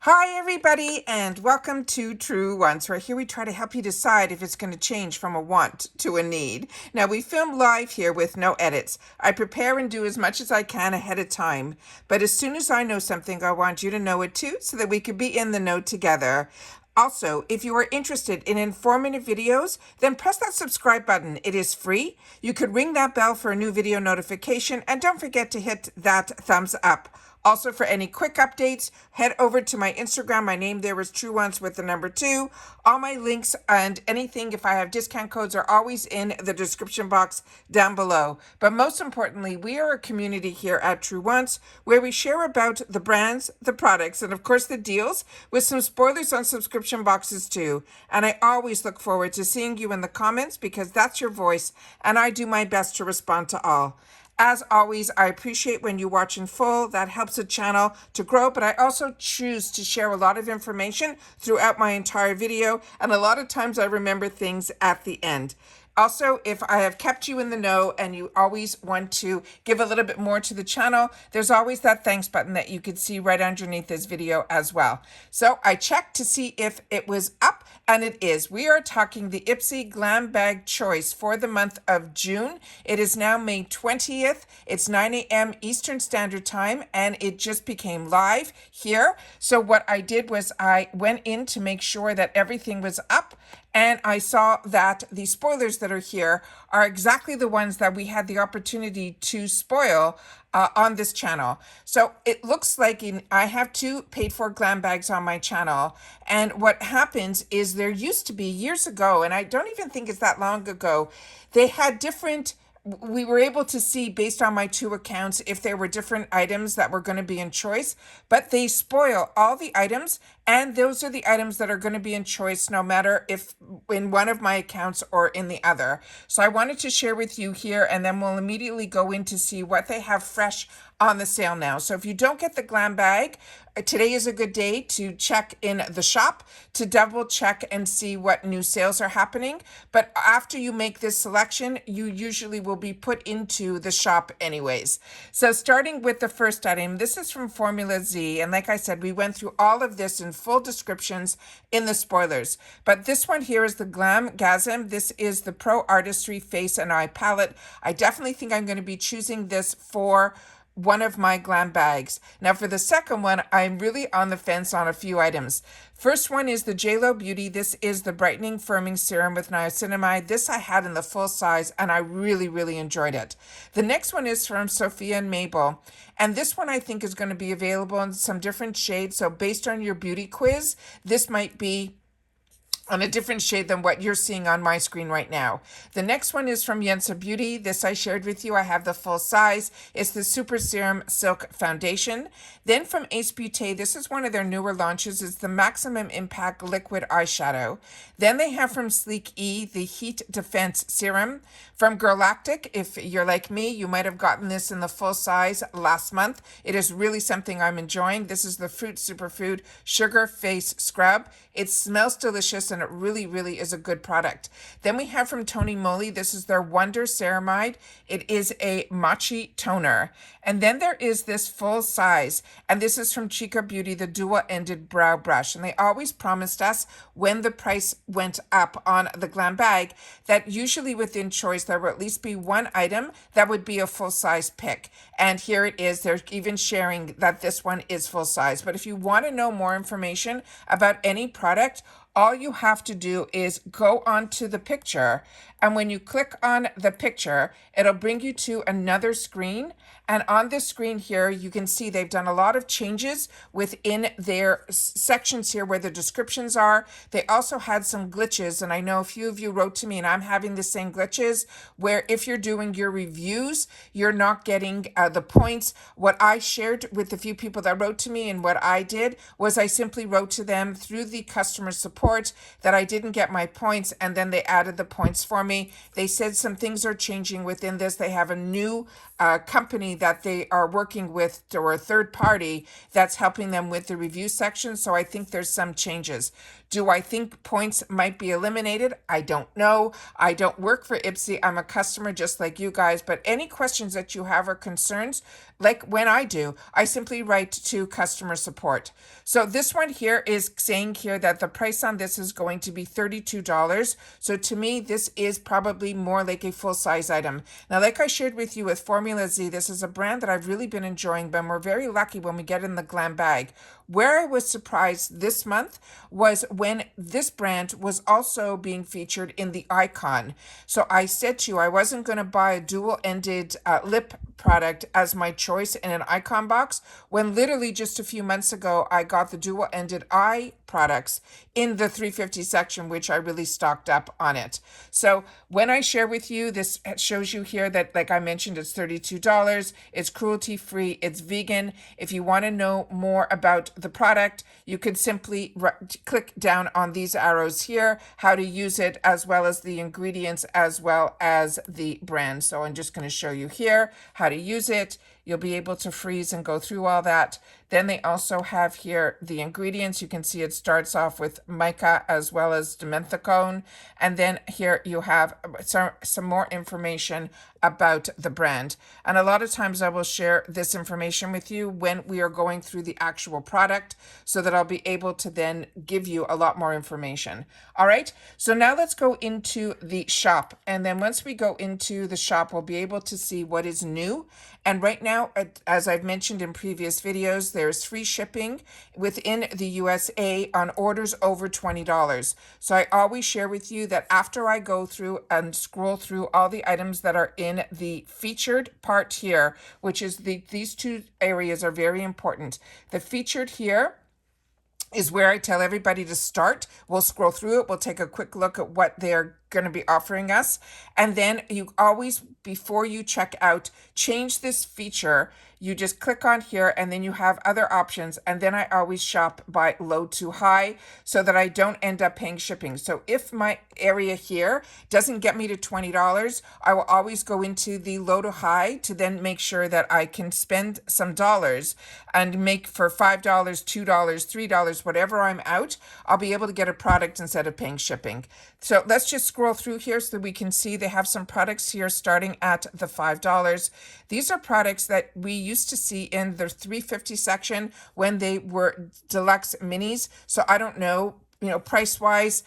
Hi everybody and welcome to Truewants, where here we try to help you decide if it's going to change from a want to a need. Now we film live here with no edits. I prepare and do as much as I can ahead of time, but as soon as I know something, I want you to know it too so that we could be in the know together. Also, if you are interested in informative videos, then press that subscribe button. It is free. You could ring that bell for a new video notification, and don't forget to hit that thumbs up. Also, for any quick updates, head over to my Instagram. My name there is Truewants with the number 2. All my links and anything, if I have discount codes, are always in the description box down below. But most importantly, we are a community here at Truewants where we share about the brands, the products, and of course the deals, with some spoilers on subscription boxes too. And I always look forward to seeing you in the comments because that's your voice, and I do my best to respond to all. As always, I appreciate when you watch in full. That helps the channel to grow, but I also choose to share a lot of information throughout my entire video, and a lot of times I remember things at the end. Also, if I have kept you in the know and you always want to give a little bit more to the channel, there's always that thanks button that you can see right underneath this video as well. So I checked to see if it was up, and it is. We are talking the IPSY GlamBag choice for the month of June. It is now May 20th. It's 9 a.m. Eastern Standard Time, and it just became live here. So what I did was I went in to make sure that everything was up, and I saw that the spoilers that are here are exactly the ones that we had the opportunity to spoil on this channel. So it looks like I have 2 paid for glam bags on my channel. And what happens is there used to be years ago, and I don't even think it's that long ago, they had we were able to see based on my 2 accounts if there were different items that were going to be in choice, but they spoil all the items, and those are the items that are going to be in choice no matter if in one of my accounts or in the other. So I wanted to share with you here, and then we'll immediately go in to see what they have fresh on the sale now. So if you don't get the glam bag, today is a good day to check in the shop to double check and see what new sales are happening. But after you make this selection, you usually will be put into the shop anyways. So starting with the first item, this is from Formula Z. And like I said, we went through all of this in full descriptions in the spoilers. But this one here is the GlamGasm. This is the Pro Artistry Face and Eye Palette. I definitely think I'm going to be choosing this for one of my glam bags. Now for the second one, I'm really on the fence on a few items. First one is the JLo Beauty. This is the Brightening Firming Serum with Niacinamide. This I had in the full size, and I really enjoyed it. The next one is from Sophia and Mabel. And this one I think is going to be available in some different shades. So based on your beauty quiz, this might be on a different shade than what you're seeing on my screen right now. The next one is from Yensa Beauty. This I shared with you. I have the full size. It's the Super Serum Silk Foundation. Then from Ace Beauté, this is one of their newer launches. It's the Maximum Impact Liquid Eyeshadow. Then they have from Sleek E, the Heat Defense Serum. From Galactic, if you're like me, you might have gotten this in the full size last month. It is really something I'm enjoying. This is the Fruit Superfood Sugar Face Scrub. It smells delicious, and it really is a good product. Then we have from Tony Moly, this is their Wonder Ceramide. It is a Mochi toner. And then there is this full size, and this is from Chica Beauty, the dual-ended brow brush. And they always promised us when the price went up on the glam bag that usually within choice there will at least be one item that would be a full-size pick. And here it is. They're even sharing that this one is full size. But if you want to know more information about any product, all you have to do is go onto the picture, and when you click on the picture, it'll bring you to another screen. And on this screen here, you can see they've done a lot of changes within their sections here where the descriptions are. They also had some glitches, and I know a few of you wrote to me, and I'm having the same glitches, where if you're doing your reviews, you're not getting the points. What I shared with the few people that wrote to me, and what I did was I simply wrote to them through the customer support that I didn't get my points, and then they added the points for me. They said some things are changing within this. They have a new company me that they are working with or a third party that's helping them with the review section. So I think there's some changes. Do I think points might be eliminated? I don't know. I don't work for IPSY. I'm a customer just like you guys. But any questions that you have or concerns, like when I do, I simply write to customer support. So this one here is saying here that the price on this is going to be $32. So to me, this is probably more like a full-size item. Now, like I shared with you with Formula Z, this is a brand that I've really been enjoying, but we're very lucky when we get in the GlamBag. Where I was surprised this month was when this brand was also being featured in the Icon. So I said to you, I wasn't going to buy a dual-ended lip product as my choice in an Icon box, when literally just a few months ago, I got the dual-ended eye products in the 350 section, which I really stocked up on it. So when I share with you, this shows you here that, like I mentioned, it's $32. It's cruelty-free. It's vegan. If you want to know more about the product, you could simply click down on these arrows here, how to use it, as well as the ingredients, as well as the brand. So I'm just going to show you here how to use it. You'll be able to freeze and go through all that. Then they also have here the ingredients. You can see it starts off with mica as well as dimethicone. And then here you have some more information about the brand. And a lot of times I will share this information with you when we are going through the actual product, so that I'll be able to then give you a lot more information. All right, so now let's go into the shop. And then once we go into the shop, we'll be able to see what is new. And right now, as I've mentioned in previous videos, there's free shipping within the USA on orders over $20. So I always share with you that after I go through and scroll through all the items that are in the featured part here, which is these two areas are very important. The featured here is where I tell everybody to start. We'll scroll through it. We'll take a quick look at what they're going to be offering us. And then you always, before you check out, change this feature. You just click on here and then you have other options. And then I always shop by low to high so that I don't end up paying shipping. So if my area here doesn't get me to $20, I will always go into the low to high to then make sure that I can spend some dollars and make for $5, $2, $3, whatever I'm out, I'll be able to get a product instead of paying shipping. So let's just scroll through here so that we can see they have some products here starting at the $5. These are products that we used to see in the 350 section when they were deluxe minis. So I don't know, price wise,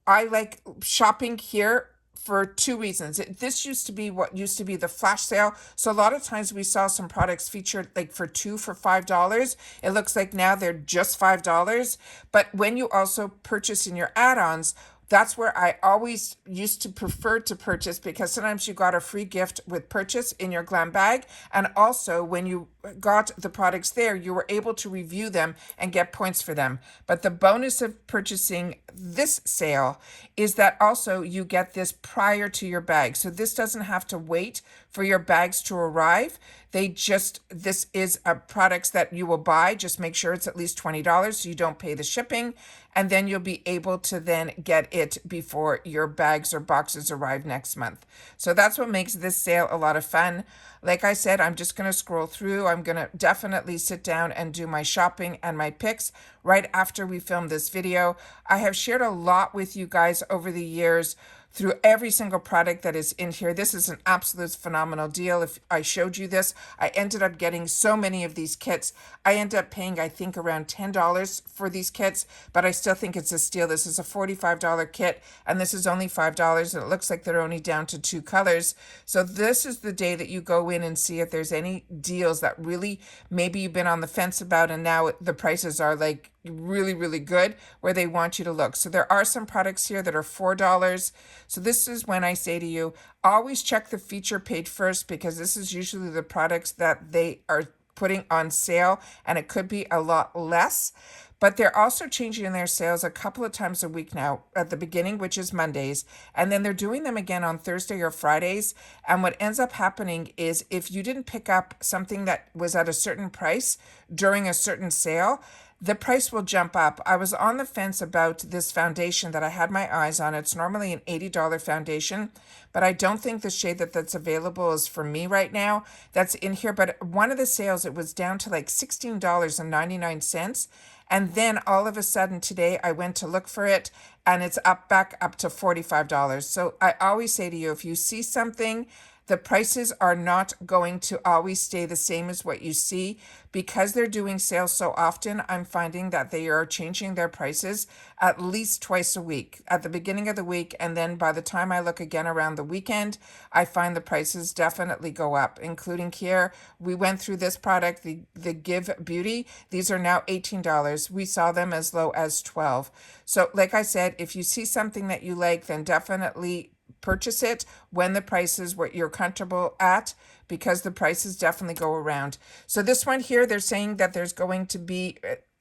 I like shopping here for two reasons. This used to be what used to be the flash sale. So a lot of times we saw some products featured like for $5. It looks like now they're just $5. But when you also purchase in your add-ons, that's where I always used to prefer to purchase, because sometimes you got a free gift with purchase in your GlamBag. And also when you got the products there, you were able to review them and get points for them. But the bonus of purchasing this sale is that also you get this prior to your bag. So this doesn't have to wait for your bags to arrive. This is a products that you will buy. Just make sure it's at least $20 so you don't pay the shipping. And then you'll be able to then get it before your bags or boxes arrive next month. So that's what makes this sale a lot of fun. Like I said, I'm just going to scroll through. I'm going to definitely sit down and do my shopping and my picks right after we film this video. I have shared a lot with you guys over the years through every single product that is in here. This is an absolute phenomenal deal. If I showed you this, I ended up getting so many of these kits. I ended up paying, I think, around $10 for these kits, but I still think it's a steal. This is a $45 kit, and this is only $5, and it looks like they're only down to 2 colors. So this is the day that you go in and see if there's any deals that really maybe you've been on the fence about, and now the prices are like really, really good, where they want you to look. So there are some products here that are $4. So this is when I say to you, always check the feature page first, because this is usually the products that they are putting on sale, and it could be a lot less. But they're also changing their sales a couple of times a week now at the beginning, which is Mondays. And then they're doing them again on Thursday or Fridays. And what ends up happening is if you didn't pick up something that was at a certain price during a certain sale, the price will jump up. I was on the fence about this foundation that I had my eyes on. It's normally an $80 foundation, but I don't think the shade that's available is for me right now. That's in here, but one of the sales, it was down to like $16.99. And then all of a sudden today I went to look for it and it's back up to $45. So I always say to you, if you see something, the prices are not going to always stay the same as what you see. Because they're doing sales so often, I'm finding that they are changing their prices at least twice a week, at the beginning of the week, and then by the time I look again around the weekend, I find the prices definitely go up, including here. We went through this product, the Give Beauty. These are now $18. We saw them as low as $12. So like I said, if you see something that you like, then definitely purchase it when the price is what you're comfortable at, because the prices definitely go around. So this one here, they're saying that there's going to be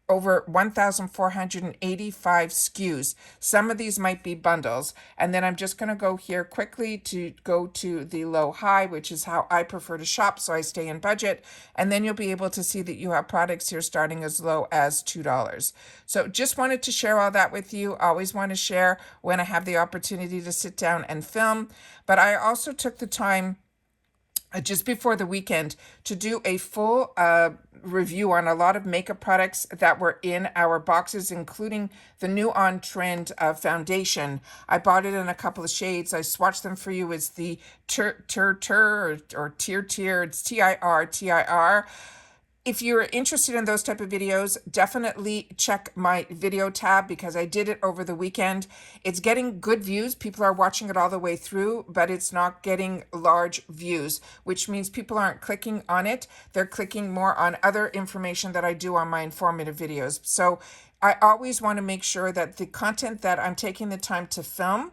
over 1,485 SKUs. Some of these might be bundles. And then I'm just going to go here quickly to go to the low high, which is how I prefer to shop, so I stay in budget. And then you'll be able to see that you have products here starting as low as $2. So just wanted to share all that with you. Always want to share when I have the opportunity to sit down and film. But I also took the time just before the weekend to do a full review on a lot of makeup products that were in our boxes, including the new on-trend foundation. I bought it in a couple of shades. I swatched them for you. It's the Tir, or Tir. It's TIR. If you're interested in those type of videos, definitely check my video tab because I did it over the weekend. It's getting good views. People are watching it all the way through, but it's not getting large views, which means people aren't clicking on it. They're clicking more on other information that I do on my informative videos. So I always want to make sure that the content that I'm taking the time to film,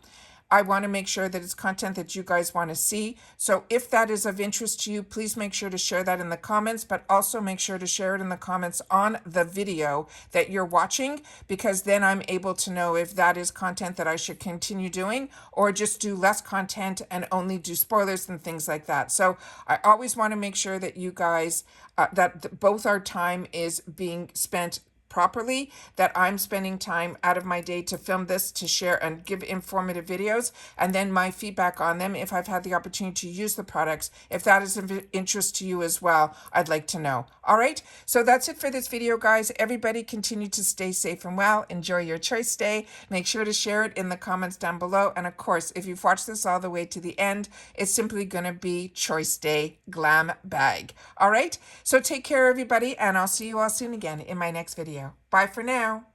I want to make sure that it's content that you guys want to see. So if that is of interest to you, please make sure to share that in the comments, but also make sure to share it in the comments on the video that you're watching, because then I'm able to know if that is content that I should continue doing or just do less content and only do spoilers and things like that. So I always want to make sure that you guys, that both our time is being spent properly, that I'm spending time out of my day to film this, to share and give informative videos, and then my feedback on them if I've had the opportunity to use the products. If that is of interest to you as well, I'd like to know. All right, so that's it for this video, guys. Everybody continue to stay safe and well. Enjoy your choice day. Make sure to share it in the comments down below. And of course, if you've watched this all the way to the end, it's simply going to be Choice Day Glam Bag. All right, so take care, everybody, and I'll see you all soon again in my next video. Bye for now.